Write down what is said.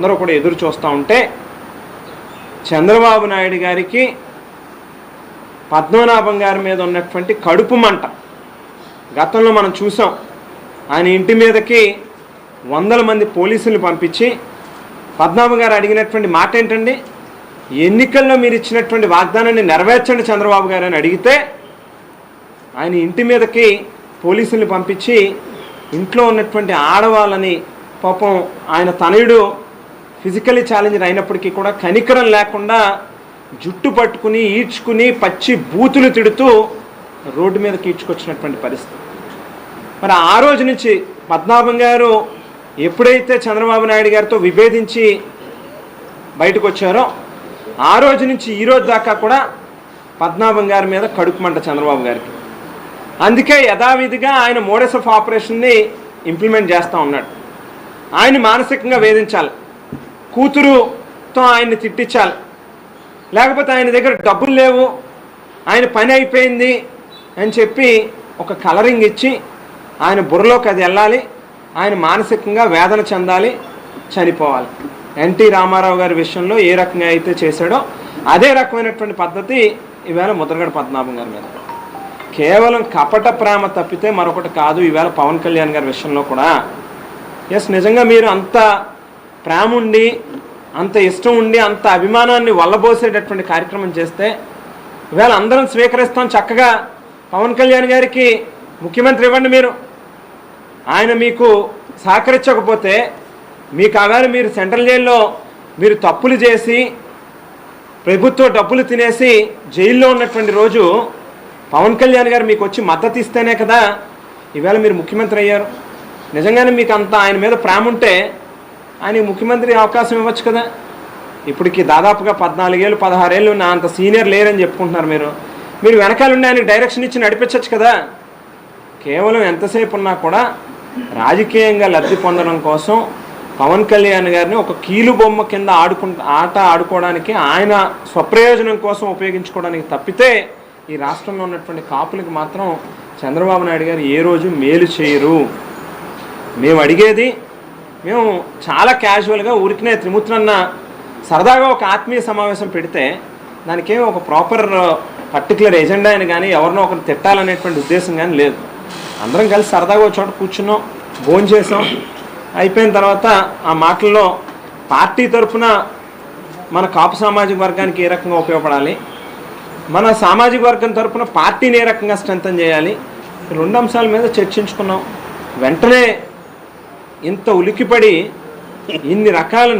అందరూ కూడా ఎదురు చూస్తూ ఉంటే చంద్రబాబు నాయుడు గారికి పద్మనాభం గారి మీద ఉన్నటువంటి కడుపు మంట గతంలో మనం చూసాం. ఆయన ఇంటి మీదకి వందల మంది పోలీసులు పంపించి పద్మనాభం గారు అడిగినటువంటి మాట ఏంటండి, ఎన్నికల్లో మీరు ఇచ్చినటువంటి వాగ్దానాన్ని నెరవేర్చండి చంద్రబాబు గారు అని అడిగితే ఆయన ఇంటి మీదకి పోలీసుల్ని పంపించి ఇంట్లో ఉన్నటువంటి ఆడవాళ్ళని పాపం ఆయన తనయుడు ఫిజికలీ ఛాలెంజ్ అయినప్పటికీ కూడా కనికరం లేకుండా జుట్టు పట్టుకుని ఈడ్చుకుని పచ్చి బూతులు తిడుతూ రోడ్డు మీదకి ఈడ్చుకొచ్చినటువంటి పరిస్థితి. మరి ఆ రోజు నుంచి పద్మనాభం గారు ఎప్పుడైతే చంద్రబాబు నాయుడు గారితో విభేదించి బయటకు వచ్చారో ఆ రోజు నుంచి ఈ రోజు దాకా కూడా పద్మనాభం గారి మీద కడుపు మంట చంద్రబాబు గారికి. అందుకే యథావిధిగా ఆయన మోడస్ ఆఫ్ ఆపరేషన్ని ఇంప్లిమెంట్ చేస్తూ ఉన్నాడు. ఆయన మానసికంగా వేధించాలి, కూతురుతో ఆయన్ని తిట్టించాలి, లేకపోతే ఆయన దగ్గర డబ్బులు లేవు, ఆయన పని అయిపోయింది అని చెప్పి ఒక కలరింగ్ ఇచ్చి ఆయన బుర్రలోకి అది వెళ్ళాలి, ఆయన మానసికంగా వేదన చెందాలి, చనిపోవాలి. ఎన్టీ రామారావు గారి విషయంలో ఏ రకంగా అయితే చేశాడో అదే రకమైనటువంటి పద్ధతి ఈవేళ ముద్రగడ పద్మనాభం గారి మీద. కేవలం కపట ప్రేమ తప్పితే మరొకటి కాదు ఈవేళ పవన్ కళ్యాణ్ గారి విషయంలో కూడా. నిజంగా మీరు అంత ప్రేమ ఉండి అంత ఇష్టం ఉండి అంత అభిమానాన్ని వల్లబోసేటటువంటి కార్యక్రమం చేస్తే ఈవేళ అందరం స్వీకరిస్తాం. చక్కగా పవన్ కళ్యాణ్ గారికి ముఖ్యమంత్రి ఇవ్వండి. మీరు ఆయన మీకు సహకరించకపోతే మీకు ఆవేళ మీరు సెంట్రల్ జైల్లో మీరు తప్పులు చేసి ప్రభుత్వ డబ్బులు తినేసి జైల్లో ఉన్నటువంటి రోజు పవన్ కళ్యాణ్ గారు మీకు వచ్చి మద్దతు ఇస్తేనే కదా ఈవేళ మీరు ముఖ్యమంత్రి అయ్యారు. నిజంగానే మీకు అంత ఆయన మీద ప్రేమ ఉంటే ఆయనకి ముఖ్యమంత్రి అవకాశం ఇవ్వచ్చు కదా. ఇప్పటికి దాదాపుగా 14 ఏళ్ళు 16 ఏళ్ళు నా అంత సీనియర్ లేరని చెప్పుకుంటున్నారు. మీరు వెనకాల ఉండి ఆయనకి డైరెక్షన్ ఇచ్చి నడిపించవచ్చు కదా. కేవలం ఎంతసేపు ఉన్నా కూడా రాజకీయంగా లబ్ధి పొందడం కోసం పవన్ కళ్యాణ్ గారిని ఒక కీలు బొమ్మ కింద ఆట ఆడుకోవడానికి, ఆయన స్వప్రయోజనం కోసం ఉపయోగించుకోవడానికి తప్పితే ఈ రాష్ట్రంలో ఉన్నటువంటి కాపులకు మాత్రం చంద్రబాబు నాయుడు గారు ఏ రోజు మేలు చేయరు. మేము అడిగేది, మేము చాలా క్యాజువల్గా ఊరికినే త్రిమూర్తులన్న సరదాగా ఒక ఆత్మీయ సమావేశం పెడితే దానికేమో ఒక ప్రాపర్ పర్టికులర్ ఎజెండా అని కానీ ఎవరినో ఒకరు తిట్టాలనేటువంటి ఉద్దేశం కానీ లేదు. అందరం కలిసి సరదాగా ఒక చోట కూర్చున్నాం, భోంచేసాం. అయిపోయిన తర్వాత ఆ మాటల్లో పార్టీ తరఫున మన కాపు సామాజిక వర్గానికి ఏ రకంగా ఉపయోగపడాలి, మన సామాజిక వర్గం తరఫున పార్టీని ఏ రకంగా స్ట్రెంథన్ చేయాలి, 2 అంశాల మీద చర్చించుకున్నాం. వెంటనే ఇంత ఉలిక్కిపడి ఇన్ని రకాల